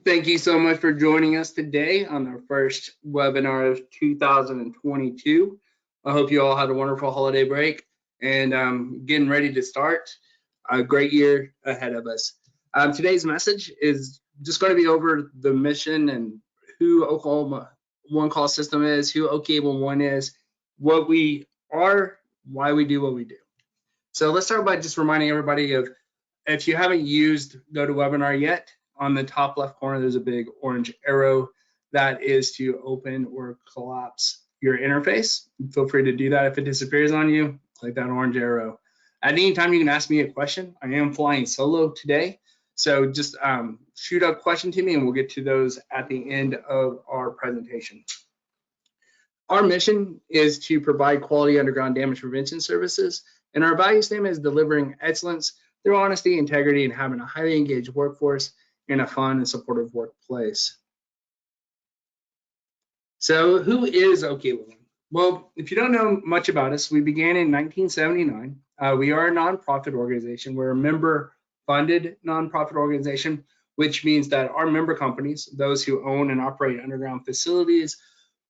Thank you so much for joining us today on our first webinar of 2022. I hope you all had a wonderful holiday break and getting ready to start a great year ahead of us. Today's message is just going to be over the mission and who Oklahoma One Call System is, who OKIE811 is, what we are, why we do what we do. So let's start by just reminding everybody of, if you haven't used GoToWebinar yet, on the top left corner, there's a big orange arrow that is to open or collapse your interface. Feel free to do that. If it disappears on you, click that orange arrow. At any time, you can ask me a question. I am flying solo today, so just shoot a question to me and we'll get to those at the end of our presentation. Our mission is to provide quality underground damage prevention services, and our value statement is delivering excellence through honesty, integrity, and having a highly engaged workforce in a fun and supportive workplace. So who is OKIE811? Well, if you don't know much about us, we began in 1979. We are a nonprofit organization. We're a member-funded nonprofit organization, which means that our member companies, those who own and operate underground facilities,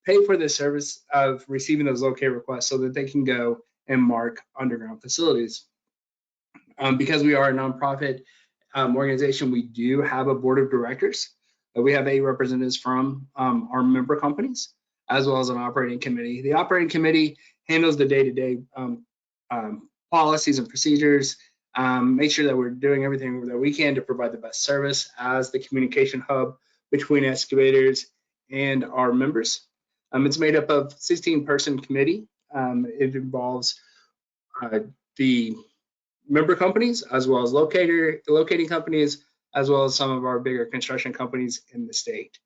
pay for the service of receiving those locate requests so that they can go and mark underground facilities. Because we are a nonprofit organization, we do have a board of directors. We have 8 representatives from our member companies, as well as an operating committee. The operating committee handles the day-to-day policies and procedures, make sure that we're doing everything that we can to provide the best service as the communication hub between excavators and our members. It's made up of 16-person committee. It involves the member companies, as well as locating companies, as well as some of our bigger construction companies in the state.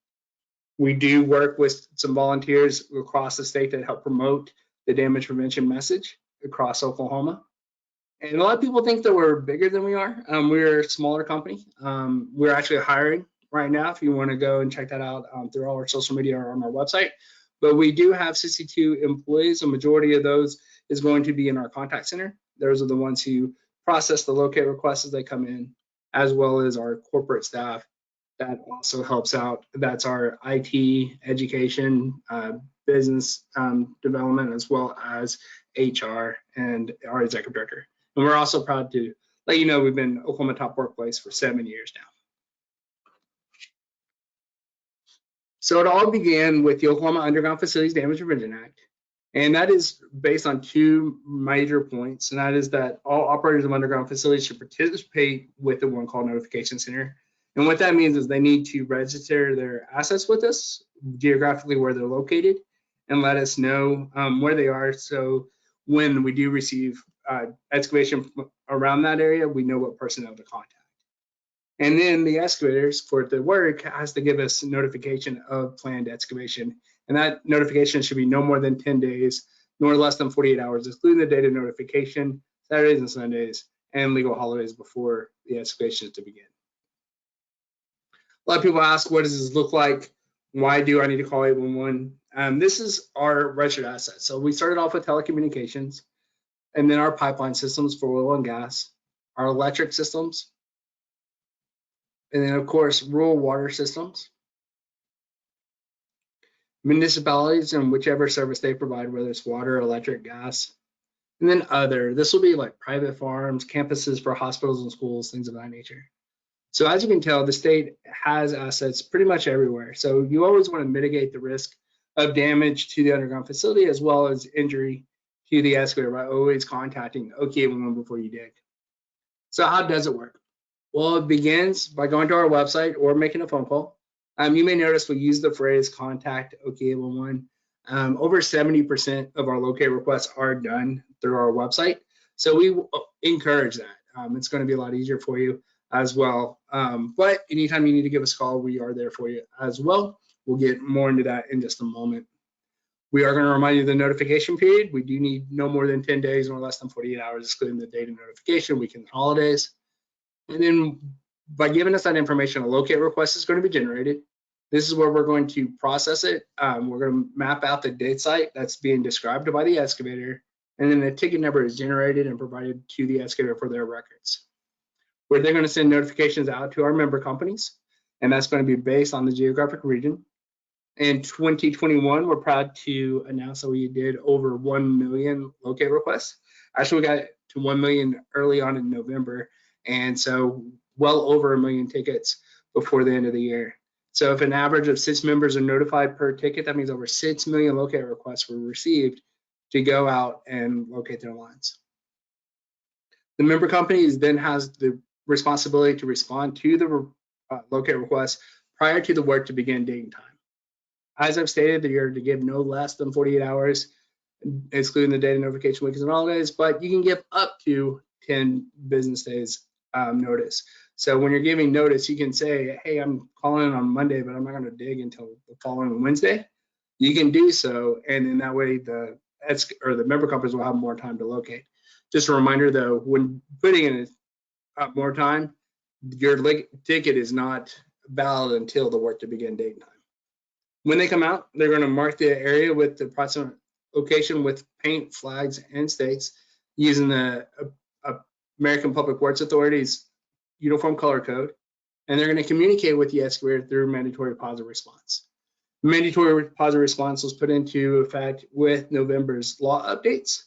We do work with some volunteers across the state that help promote the damage prevention message across Oklahoma. And a lot of people think that we're bigger than we are. We're a smaller company. We're actually hiring right now, if you want to go and check that out through all our social media or on our website. But we do have 62 employees. A majority of those is going to be in our contact center. Those are the ones who process the locate requests as they come in, as well as our corporate staff that also helps out. That's our IT, education, business development, as well as HR and our executive director. And we're also proud to let you know we've been Oklahoma Top Workplace for 7 years now. So it all began with the Oklahoma Underground Facilities Damage Prevention Act. And that is based on 2 major points, and that is that all operators of underground facilities should participate with the One Call Notification Center. And what that means is they need to register their assets with us, geographically where they're located, and let us know where they are. So when we do receive excavation around that area, we know what personnel to contact. And then the excavators, for it to work, has to give us notification of planned excavation. And that notification should be no more than 10 days, nor less than 48 hours, excluding the date of notification, Saturdays and Sundays, and legal holidays before the excavation is to begin. A lot of people ask, what does this look like? Why do I need to call 811? This is our registered asset. So we started off with telecommunications, and then our pipeline systems for oil and gas, our electric systems, and then, of course, rural water systems, municipalities and whichever service they provide, whether it's water, electric, gas, and then other. This will be like private farms, campuses for hospitals and schools, things of that nature. So as you can tell, the state has assets pretty much everywhere. So you always want to mitigate the risk of damage to the underground facility as well as injury to the excavator by always contacting OKIE811 before you dig. So how does it work? Well, it begins by going to our website or making a phone call. You may notice we use the phrase contact OKIE811. Over 70% of our locate requests are done through our website. So we encourage that. It's going to be a lot easier for you as well. But anytime you need to give us a call, we are there for you as well. We'll get more into that in just a moment. We are going to remind you of the notification period. We do need no more than 10 days or less than 48 hours, excluding the date of notification, weekend, holidays. And then by giving us that information, a locate request is going to be generated. This is where we're going to process it. We're going to map out the date site that's being described by the excavator, and then the ticket number is generated and provided to the excavator for their records, where they're going to send notifications out to our member companies. and that's going to be based on the geographic region. In 2021, we're proud to announce that we did over 1 million locate requests. Actually, we got to 1 million early on in November, and so well over 1 million tickets before the end of the year. So if an average of 6 members are notified per ticket, that means over 6 million locate requests were received to go out and locate their lines. The member companies then has the responsibility to respond to the locate request prior to the work to begin digging time. As I've stated, you're to give no less than 48 hours, excluding the data notification weekends and holidays, but you can give up to 10 business days notice. So when you're giving notice, you can say, hey, I'm calling on Monday, but I'm not going to dig until the following Wednesday. You can do so, and in that way, the member companies will have more time to locate. Just a reminder, though, when putting in more time, your ticket is not valid until the work to begin date time. When they come out, they're going to mark the area with the approximate location with paint, flags, and stakes using the American Public Works Authority's uniform color code, and they're going to communicate with the excavator through mandatory positive response. Mandatory positive response was put into effect with November's law updates.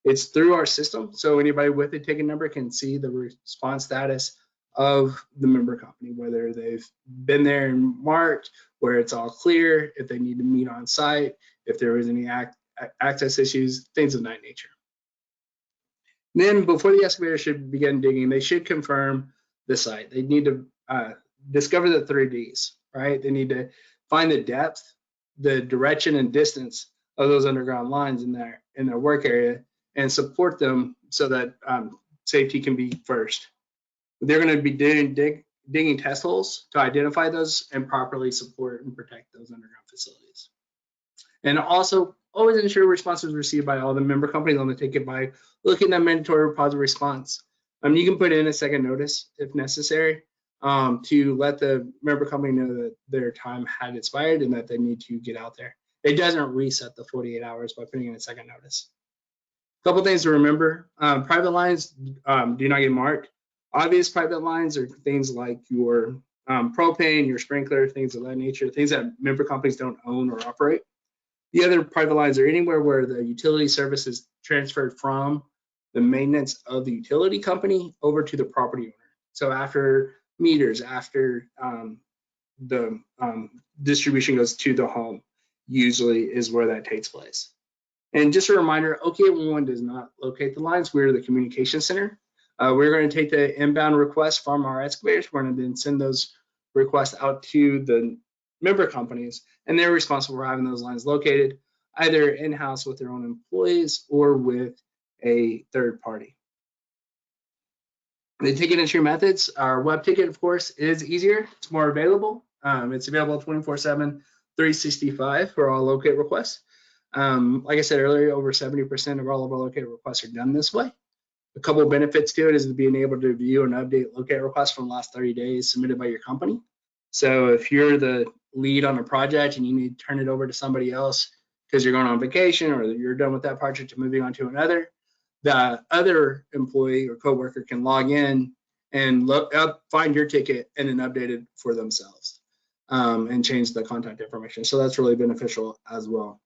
It's through our system, so anybody with a ticket number can see the response status of the member company, whether they've been there and marked, where it's all clear, if they need to meet on site, if there was any access issues, things of that nature. Then before the excavator should begin digging, they should confirm the site. They need to discover the 3Ds, right? They need to find the depth, the direction and distance of those underground lines in their work area and support them so that safety can be first. They're going to be digging test holes to identify those and properly support and protect those underground facilities. And also, always ensure responses received by all the member companies on the ticket by looking at mandatory positive response. You can put in a second notice if necessary to let the member company know that their time had expired and that they need to get out there. It doesn't reset the 48 hours by putting in a second notice. A couple things to remember. Private lines do not get marked. Obvious private lines are things like your propane, your sprinkler, things of that nature, things that member companies don't own or operate. The other private lines are anywhere where the utility service is transferred from the maintenance of the utility company over to the property owner. So after meters, after the distribution goes to the home, usually is where that takes place. And just a reminder, OKIE811 does not locate the lines. We're the communication center. We're going to take the inbound requests from our excavators. We're going to then send those requests out to the member companies, and they're responsible for having those lines located, either in-house with their own employees or with a third party. The ticket entry methods, our web ticket, of course, is easier. It's more available. It's available 24/7, 365 for all locate requests. Like I said earlier, over 70% of all of our locate requests are done this way. A couple of benefits to it is being able to view and update locate requests from the last 30 days submitted by your company. So if you're the lead on a project and you need to turn it over to somebody else because you're going on vacation or you're done with that project and moving on to another, the other employee or coworker can log in and look up, find your ticket, and then update it for themselves and change the contact information. So that's really beneficial as well.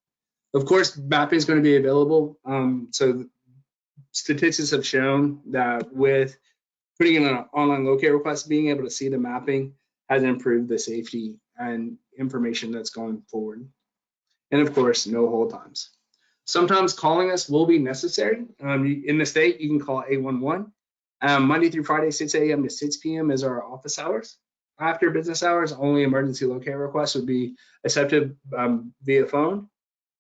Of course, mapping is going to be available. So statistics have shown that with putting in an online locate request, being able to see the mapping has improved the safety and information that's going forward. And of course, no hold times. Sometimes calling us will be necessary. In the state, you can call 811. Monday through Friday, 6 a.m. to 6 p.m. is our office hours. After business hours, only emergency locate requests would be accepted via phone.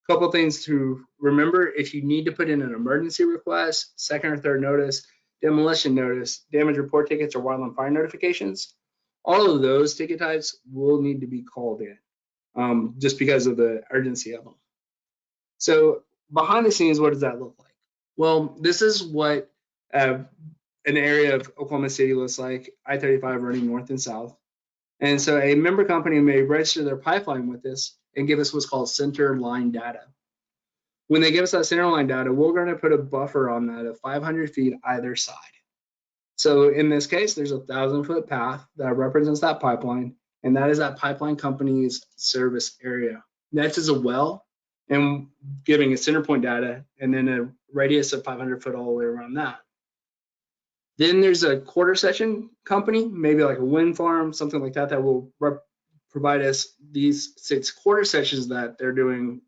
A couple things to remember: if you need to put in an emergency request, second or third notice, demolition notice, damage report tickets, or wildland fire notifications, all of those ticket types will need to be called in just because of the urgency of them. So behind the scenes, what does that look like? Well, this is what an area of Oklahoma City looks like, I-35 running north and south. And so a member company may register their pipeline with us and give us what's called center line data. When they give us that center line data, we're going to put a buffer on that of 500 feet either side. So in this case, there's a 1,000-foot path that represents that pipeline, and that is that pipeline company's service area. Next is a well, and giving a center point data, and then a radius of 500 foot all the way around that. Then there's a quarter section company, maybe like a wind farm, something like that, that will provide us these 6 quarter sections that they're doing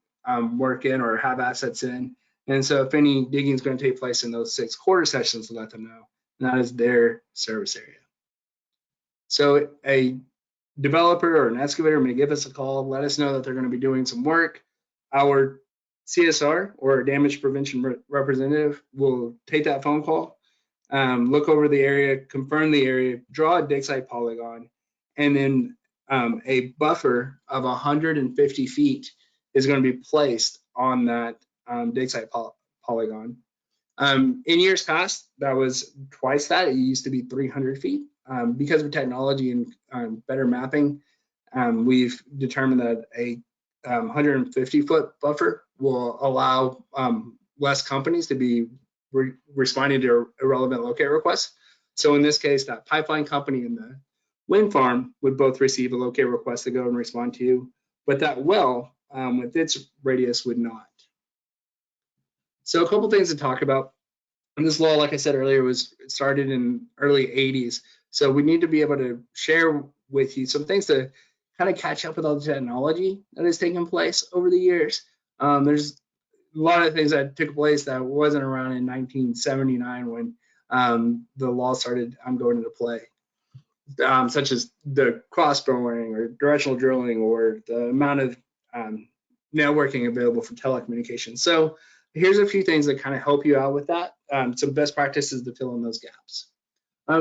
work in or have assets in. And so if any digging is going to take place in those 6 quarter sections, we'll let them know. And that is their service area. So a developer or an excavator may give us a call, let us know that they're going to be doing some work. Our CSR or damage prevention representative will take that phone call, look over the area, confirm the area, draw a dig site polygon, and then a buffer of 150 feet is going to be placed on that dig site polygon. In years past, that was twice that. It used to be 300 feet. Because of technology and better mapping, we've determined that a 150-foot buffer will allow less companies to be responding to irrelevant locate requests. So in this case, that pipeline company and the wind farm would both receive a locate request to go and respond to, but that well with its radius would not. So a couple things to talk about. And this law, like I said earlier, was started in early 80s. So we need to be able to share with you some things to kind of catch up with all the technology that has taken place over the years. There's a lot of things that took place that wasn't around in 1979 when the law started going into play, such as the cross-boring or directional drilling or the amount of networking available for telecommunications. So here's a few things that kind of help you out with that. Some best practices to fill in those gaps.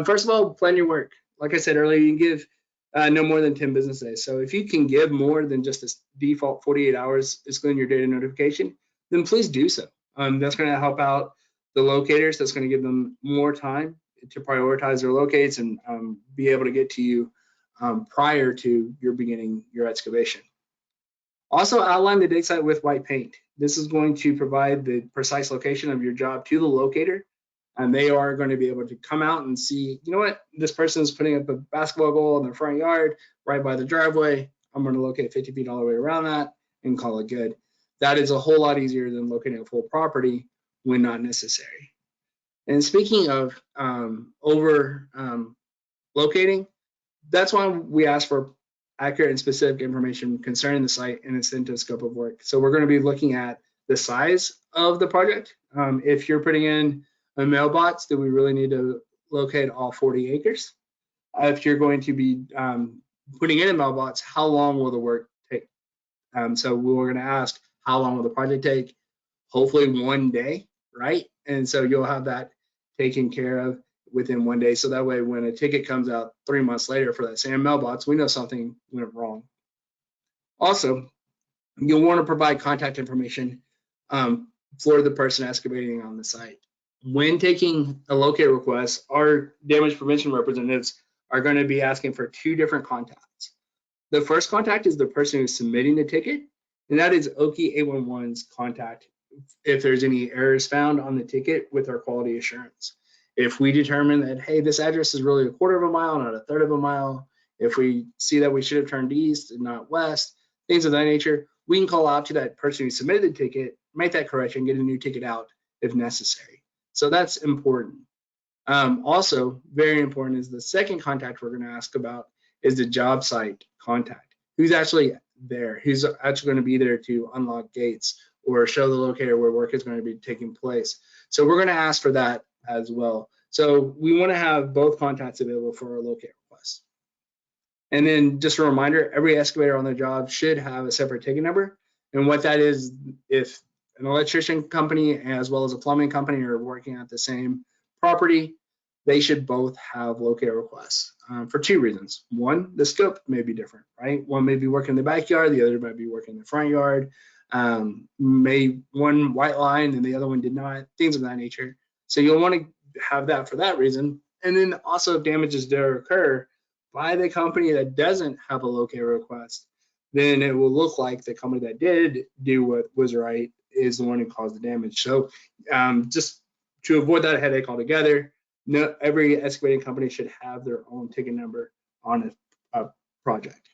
First of all, plan your work. Like I said earlier, you can give no more than 10 business days. So if you can give more than just this default 48 hours excluding your data notification, then please do so. That's going to help out the locators. That's going to give them more time to prioritize their locates and be able to get to you prior to your beginning your excavation. Also outline the dig site with white paint. This is going to provide the precise location of your job to the locator, and they are going to be able to come out and see, you know what, this person is putting up a basketball goal in their front yard right by the driveway. I'm going to locate 50 feet all the way around that and call it good. That is a whole lot easier than locating a full property when not necessary. And speaking of locating, that's why we ask for accurate and specific information concerning the site and its intended scope of work. So we're going to be looking at the size of the project. If you're putting in a mailbox, do we really need to locate all 40 acres? If you're going to be putting in a mailbox, how long will the work take? So we're going to ask, how long will the project take? Hopefully 1 day, right? And so you'll have that taken care of within 1 day. So that way, when a ticket comes out 3 months later for that same mailbox, we know something went wrong. Also, you'll want to provide contact information for the person excavating on the site. When taking a locate request, our damage prevention representatives are going to be asking for 2 different contacts. The first contact is the person who's submitting the ticket, and that is OKIE811's contact if there's any errors found on the ticket with our quality assurance. If we determine that, hey, this address is really 1/4 of a mile, not 1/3 of a mile, if we see that we should have turned east and not west, things of that nature, we can call out to that person who submitted the ticket, make that correction, get a new ticket out if necessary. So that's important. Also, very important is the second contact we're going to ask about is the job site contact. Who's actually there? Who's actually going to be there to unlock gates or show the locator where work is going to be taking place? So we're going to ask for that as well. So we want to have both contacts available for our locate requests. And then just a reminder, every excavator on the job should have a separate ticket number. And what that is, if an electrician company as well as a plumbing company are working at the same property, they should both have locate requests for 2 reasons. One, the scope may be different, right? One may be working in the backyard, the other might be working in the front yard. One white line and the other one did not, things of that nature. So you'll want to have that for that reason. And then also if damages do occur by the company that doesn't have a locate request, then it will look like the company that did do what was right is the one who caused the damage. So just to avoid that headache altogether, every excavating company should have their own ticket number on a project.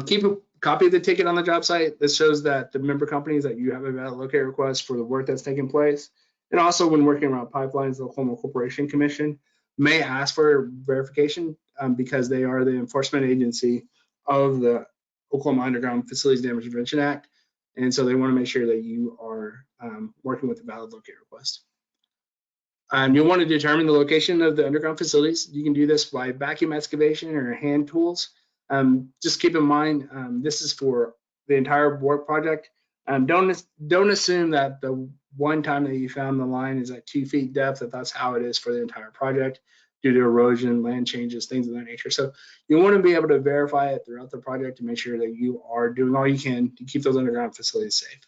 Keep a copy of the ticket on the job site. This shows that the member companies that you have a valid locate request for the work that's taking place. And also when working around pipelines, the Oklahoma Corporation Commission may ask for verification because they are the enforcement agency of the Oklahoma Underground Facilities Damage Prevention Act. And so they want to make sure that you are working with a valid locate request. You'll want to determine the location of the underground facilities. You can do this by vacuum excavation or hand tools. Just keep in mind, this is for the entire work project. Don't assume that the one time that you found the line is at 2 feet depth, that's how it is for the entire project due to erosion, land changes, things of that nature. So you want to be able to verify it throughout the project to make sure that you are doing all you can to keep those underground facilities safe.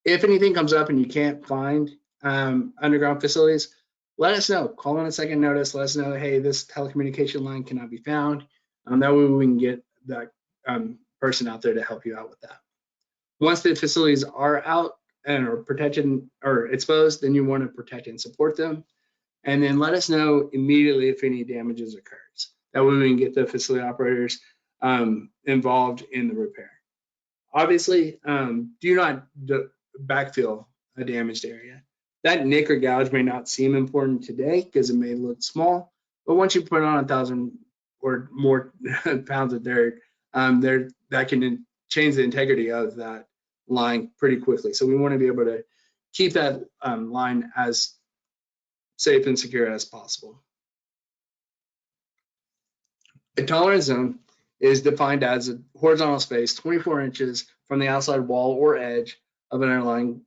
If anything comes up and you can't find underground facilities, let us know. Call on a second notice. Let us know, hey, this telecommunication line cannot be found. That way we can get that person out there to help you out with that. Once the facilities are out and are protected or exposed, then you want to protect and support them. And then let us know immediately if any damages occurs. That way we can get the facility operators involved in the repair. Obviously, do not backfill a damaged area. That nick or gouge may not seem important today because it may look small, but once you put on 1,000 or more pounds of dirt, that can change the integrity of that line pretty quickly. So we want to be able to keep that line as safe and secure as possible. A tolerance zone is defined as a horizontal space 24 inches from the outside wall or edge of an underlying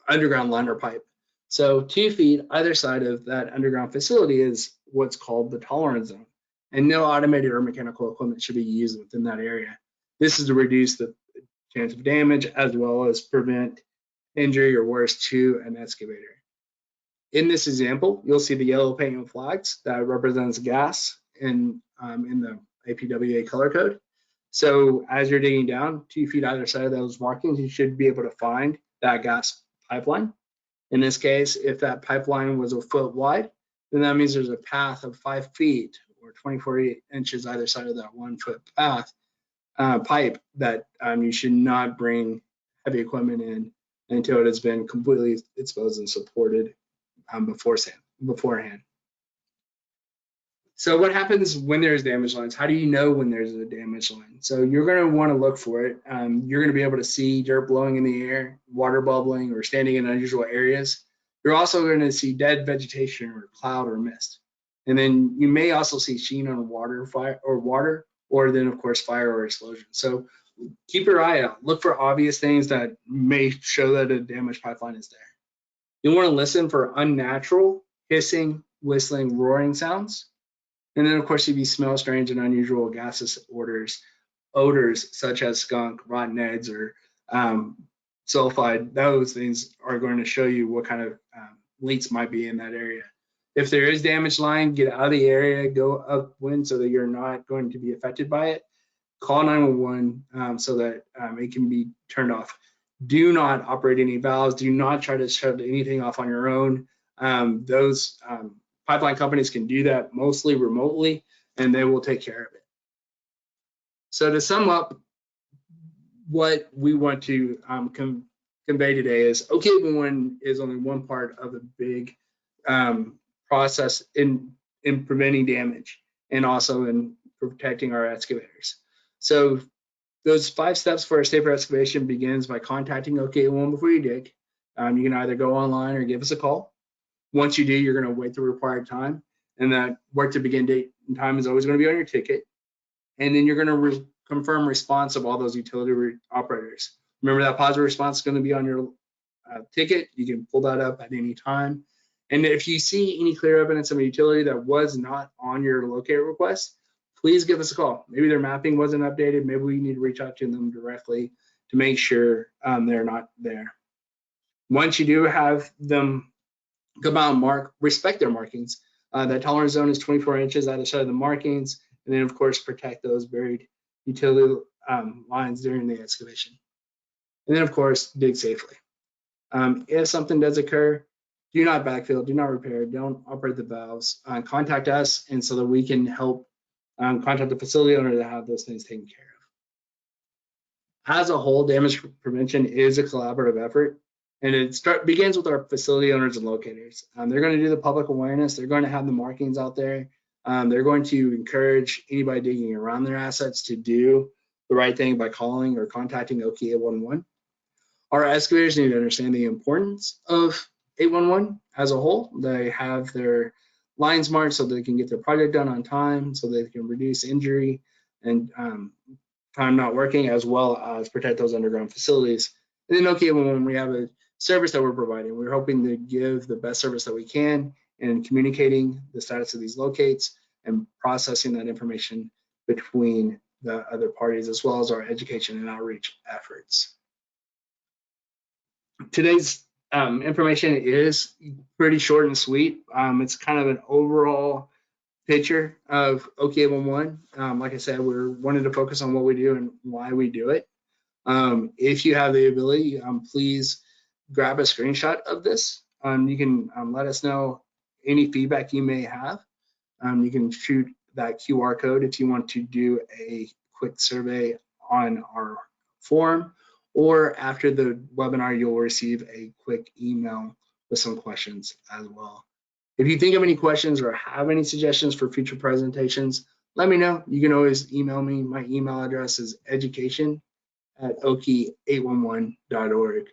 underground line or pipe. So 2 feet either side of that underground facility is what's called the tolerance zone, and no automated or mechanical equipment should be used within that area. This is to reduce the chance of damage as well as prevent injury or worse to an excavator. In this example, you'll see the yellow paint and flags that represents gas in the APWA color code. So as you're digging down 2 feet either side of those markings, you should be able to find that gas pipeline. In this case, if that pipeline was a foot wide, then that means there's a path of 5 feet or 24 inches either side of that 1 foot path pipe that you should not bring heavy equipment in until it has been completely exposed and supported beforehand. So what happens when there's damage lines? How do you know when there's a damage line? So you're going to want to look for it. You're going to be able to see dirt blowing in the air, water bubbling, or standing in unusual areas. You're also going to see dead vegetation or cloud or mist. And then you may also see sheen on water, or then of course fire or explosion. So keep your eye out. Look for obvious things that may show that a damaged pipeline is there. You'll want to listen for unnatural hissing, whistling, roaring sounds. And then, of course, if you smell strange and unusual gaseous odors such as skunk, rotten eggs, or sulfide, those things are going to show you what kind of leaks might be in that area. If there is damaged line, get out of the area, go upwind so that you're not going to be affected by it. Call 911 so that it can be turned off. Do not operate any valves. Do not try to shut anything off on your own. Those pipeline companies can do that mostly remotely, and they will take care of it. So to sum up, what we want to convey today is OKIE811 is only one part of a big process in preventing damage and also in protecting our excavators. So those 5 steps for a safer excavation begins by contacting OKIE811 before you dig. You can either go online or give us a call. Once you do, you're going to wait the required time, and that work to begin date and time is always going to be on your ticket. And then you're going to confirm response of all those utility operators. Remember that positive response is going to be on your ticket. You can pull that up at any time. And if you see any clear evidence of a utility that was not on your locate request, please give us a call. Maybe their mapping wasn't updated. Maybe we need to reach out to them directly to make sure they're not there. Once you do have them come out and respect their markings. That tolerance zone is 24 inches either side of the markings, and then of course protect those buried utility lines during the excavation. And then of course dig safely. If something does occur, do not backfill, do not repair, don't operate the valves. Contact us, and so that we can help contact the facility owner to have those things taken care of. As a whole, damage prevention is a collaborative effort, and it begins with our facility owners and locators. They're going to do the public awareness. They're going to have the markings out there. They're going to encourage anybody digging around their assets to do the right thing by calling or contacting OKIE811. Our excavators need to understand the importance of 811 as a whole. They have their lines marked so they can get their project done on time, so they can reduce injury and time not working, as well as protect those underground facilities. And then OKIE811, we have a service that we're providing. We're hoping to give the best service that we can in communicating the status of these locates and processing that information between the other parties, as well as our education and outreach efforts. Today's information is pretty short and sweet. It's kind of an overall picture of OKIE811. Like I said, we're wanting to focus on what we do and why we do it. If you have the ability, please grab a screenshot of this. You can let us know any feedback you may have. You can shoot that QR code if you want to do a quick survey on our forum, or after the webinar, you'll receive a quick email with some questions as well. If you think of any questions or have any suggestions for future presentations, let me know. You can always email me. My email address is education@OKIE811.org.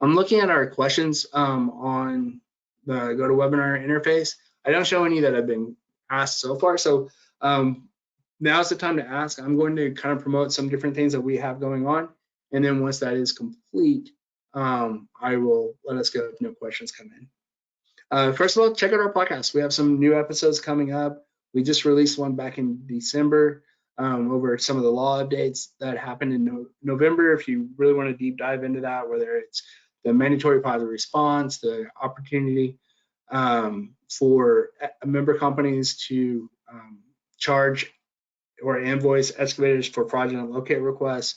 I'm looking at our questions on the GoToWebinar interface. I don't show any that have been asked so far, so now's the time to ask. I'm going to kind of promote some different things that we have going on, and then once that is complete, I will let us go if no questions come in. First of all, check out our podcast. We have some new episodes coming up. We just released one back in December over some of the law updates that happened in November. If you really want to deep dive into that, whether it's the mandatory positive response, the opportunity for member companies to charge or invoice excavators for fraudulent locate requests,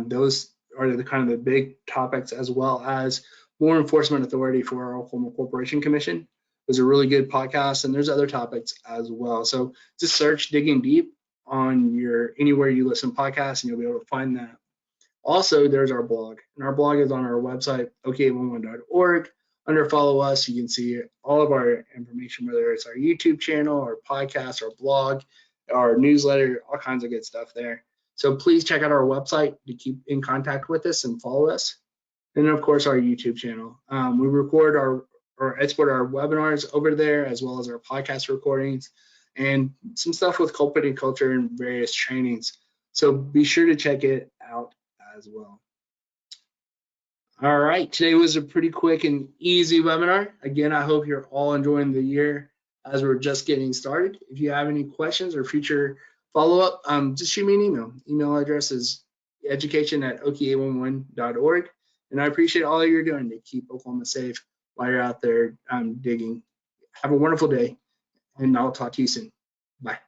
those are the kind of the big topics, as well as more enforcement authority for our Oklahoma Corporation Commission. It was a really good podcast, and there's other topics as well. So just search Digging Deep on anywhere you listen to podcasts, and you'll be able to find that. Also, there's our blog, and our blog is on our website, OKIE811.org. Under Follow Us, you can see all of our information, whether it's our YouTube channel, our podcast, our blog, our newsletter, all kinds of good stuff there. So please check out our website to keep in contact with us and follow us. And then, of course, our YouTube channel. We record or export our webinars over there, as well as our podcast recordings and some stuff with culprit and culture and various trainings. So be sure to check it out as well. All right, today was a pretty quick and easy webinar. Again, I hope you're all enjoying the year as we're just getting started. If you have any questions or future follow-up, just shoot me an email. Email address is education@OKIE811.org. And I appreciate all you're doing to keep Oklahoma safe while you're out there digging. Have a wonderful day, and I'll talk to you soon. Bye.